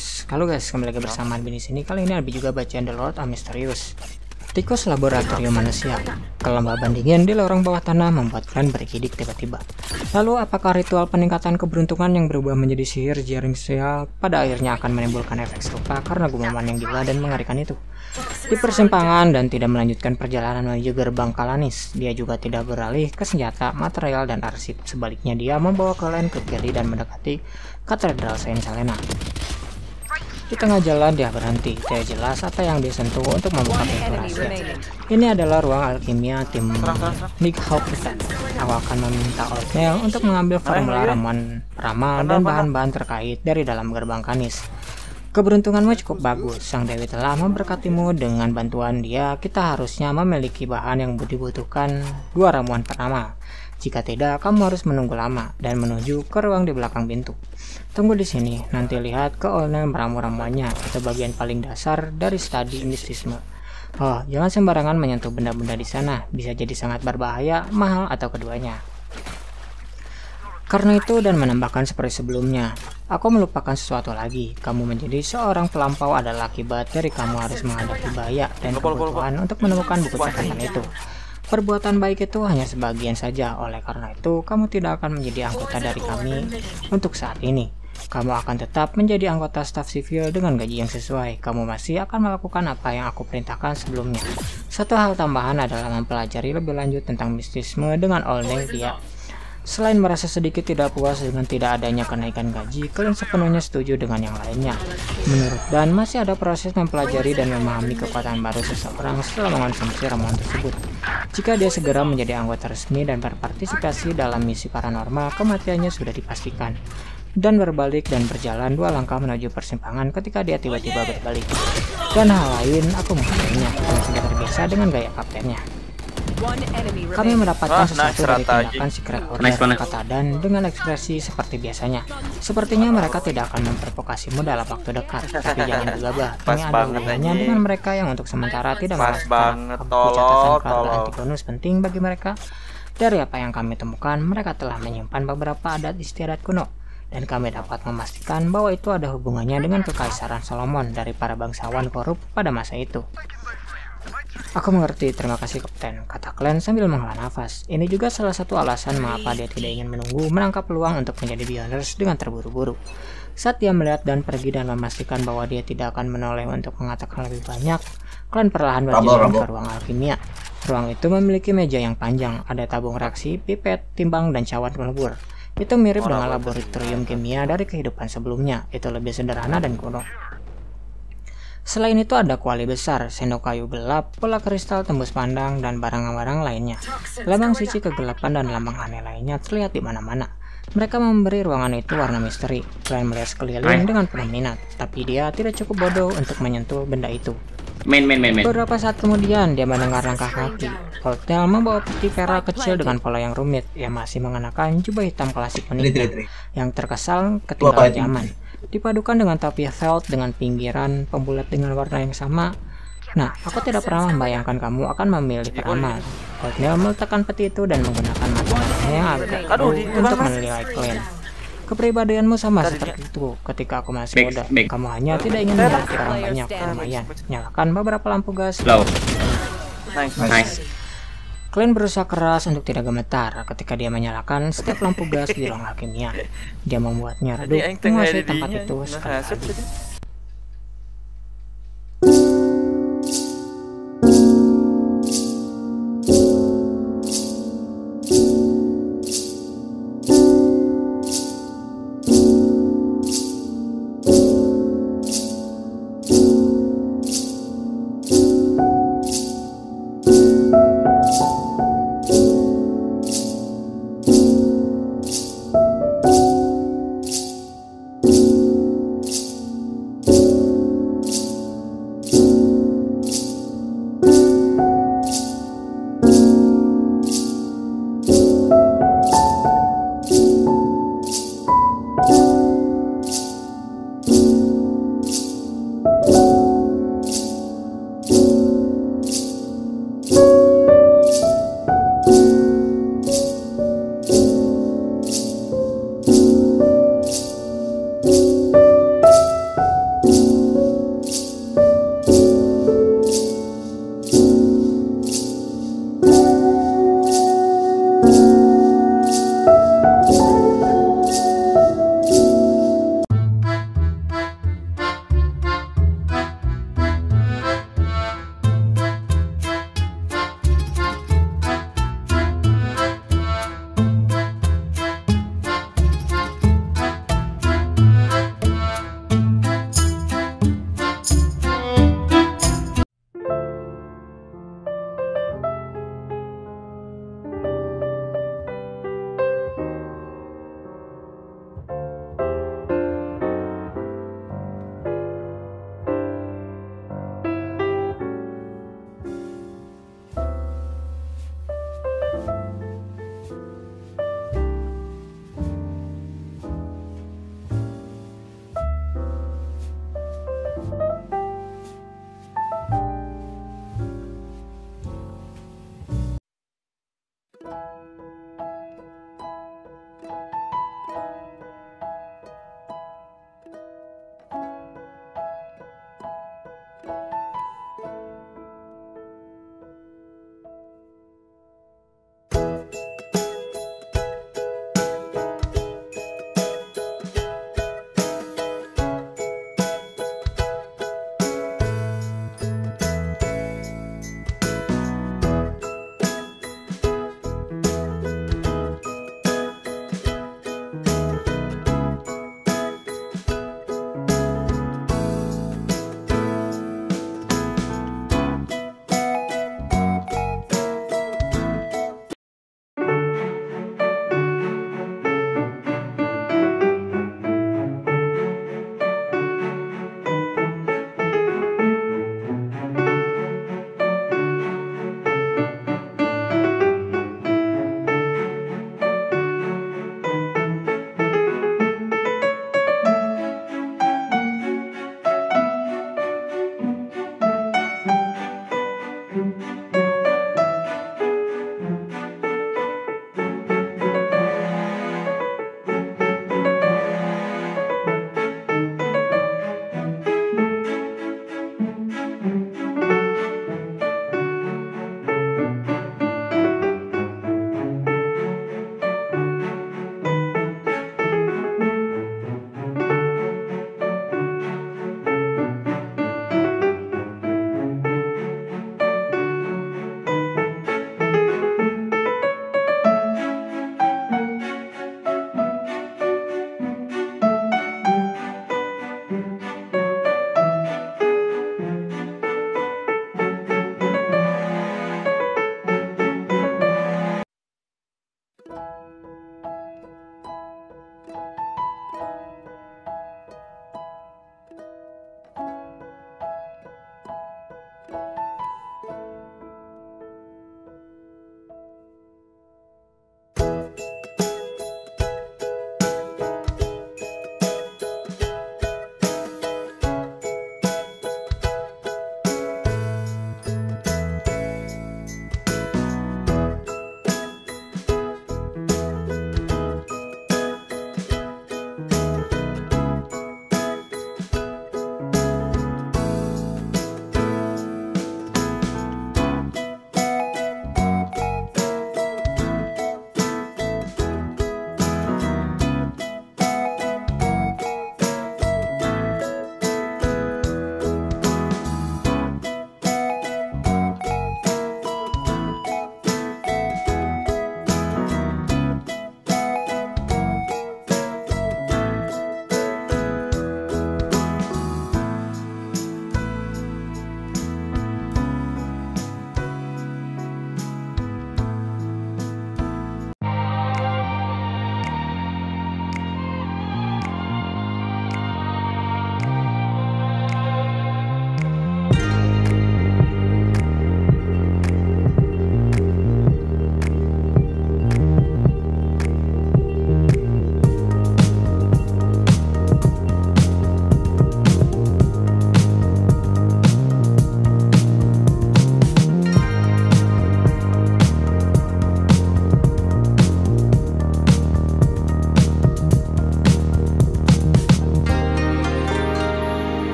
Halo guys, kembali lagi bersama Albin di sini. Kali ini Albin juga bacaan The Lord of Mysterious. Tikus laboratorium manusia. Kelembaban dingin di lorong bawah tanah membuat kalian bergidik tiba-tiba. Lalu apakah ritual peningkatan keberuntungan yang berubah menjadi sihir jaring sial pada akhirnya akan menimbulkan efek serupa karena gumaman yang gila dan mengerikan itu? Di persimpangan dan tidak melanjutkan perjalanan menuju gerbang Kalanis, dia juga tidak beralih ke senjata, material, dan arsip. Sebaliknya dia membawa kalian ke kiri dan mendekati Katedral Saint Helena. Di tengah jalan dia berhenti, tidak jelas apa yang disentuh untuk membuka pintu rahasia. Ini adalah ruang alkimia tim Nick Hawkins. Aku akan meminta Oatmeal untuk mengambil formula ramuan ramal dan bahan-bahan terkait dari dalam gerbang Kanis. Keberuntunganmu cukup bagus, Sang Dewi telah memberkatimu. Dengan bantuan dia, kita harusnya memiliki bahan yang dibutuhkan 2 ramuan pertama. Jika tidak, kamu harus menunggu lama dan menuju ke ruang di belakang pintu. Tunggu di sini, nanti lihat ke Olnel meramu-ramuannya. Itu bagian paling dasar dari studi mistisme. Oh, jangan sembarangan menyentuh benda-benda di sana. Bisa jadi sangat berbahaya, mahal, atau keduanya. Karena itu dan menambahkan seperti sebelumnya, aku melupakan sesuatu lagi. Kamu menjadi seorang pelampau adalah akibat dari kamu harus menghadapi bahaya dan kebutuhan untuk menemukan buku catatan itu. Perbuatan baik itu hanya sebagian saja, oleh karena itu kamu tidak akan menjadi anggota dari kami untuk saat ini. Kamu akan tetap menjadi anggota staf sipil dengan gaji yang sesuai. Kamu masih akan melakukan apa yang aku perintahkan sebelumnya. Satu hal tambahan adalah mempelajari lebih lanjut tentang mistisme dengan Olnel dia. Selain merasa sedikit tidak puas dengan tidak adanya kenaikan gaji, kalian sepenuhnya setuju dengan yang lainnya. Menurut Dan, masih ada proses mempelajari dan memahami kekuatan baru seseorang setelah mengonsumsi ramuan tersebut. Jika dia segera menjadi anggota resmi dan berpartisipasi dalam misi paranormal, kematiannya sudah dipastikan. Dan berbalik dan berjalan 2 langkah menuju persimpangan ketika dia tiba-tiba berbalik. Dan hal lain, aku menghargainya. Kamu sudah terbiasa dengan gaya kaptennya. Kami mendapatkan sesuatu dari tindakan Secret Order, kata Dan dengan ekspresi seperti biasanya. Sepertinya mereka tidak akan memprovokasimu dalam waktu dekat, tapi jangan gegabah. Ini ada hubungannya dengan mereka yang untuk sementara tidak merasakan catatan keluarga anti-bonus penting bagi mereka. Dari apa yang kami temukan, mereka telah menyimpan beberapa adat istiadat kuno, dan kami dapat memastikan bahwa itu ada hubungannya dengan kekaisaran Solomon dari para bangsawan korup pada masa itu. Aku mengerti, terima kasih Kapten, kata Glenn sambil menghela nafas. Ini juga salah satu alasan mengapa dia tidak ingin menunggu menangkap peluang untuk menjadi Beyonders dengan terburu-buru. Saat dia melihat Dan pergi dan memastikan bahwa dia tidak akan menoleh untuk mengatakan lebih banyak, Glenn perlahan berjalan ke ruang alkimia. Ruang itu memiliki meja yang panjang, ada tabung reaksi, pipet, timbang, dan cawan melebur. Itu mirip dengan laboratorium kimia dari kehidupan sebelumnya. Itu lebih sederhana dan kuno. Selain itu ada kuali besar, sendok kayu gelap, bola kristal tembus pandang, dan barang-barang lainnya. Lambang suci kegelapan dan lambang aneh lainnya terlihat di mana-mana. Mereka memberi ruangan itu warna misteri. Glenn melihat sekeliling dengan penuh minat, tapi dia tidak cukup bodoh untuk menyentuh benda itu. Beberapa saat kemudian dia mendengar langkah kaki. Oatmeal membawa peti perak kecil dengan pola yang rumit. Ia masih mengenakan jubah hitam klasik uniknya yang terkesan ketinggalan zaman. Dipadukan dengan topi felt dengan pinggiran pembulat dengan warna yang sama. Nah, aku tidak pernah membayangkan kamu akan memilih peramal. Oatmeal meletakkan peti itu dan menggunakan matanya yang agak untuk menilai Glenn. Kepribadianmu sama seperti itu ketika aku masih muda. Kamu hanya tidak ingin memiliki orang banyak. Lumayan, nyalakan beberapa lampu gas. Nice. Glenn berusaha keras untuk tidak gemetar ketika dia menyalakan setiap lampu gas di ruang alkimia. Dia membuatnya redup menguasai tempat itu sekali lagi.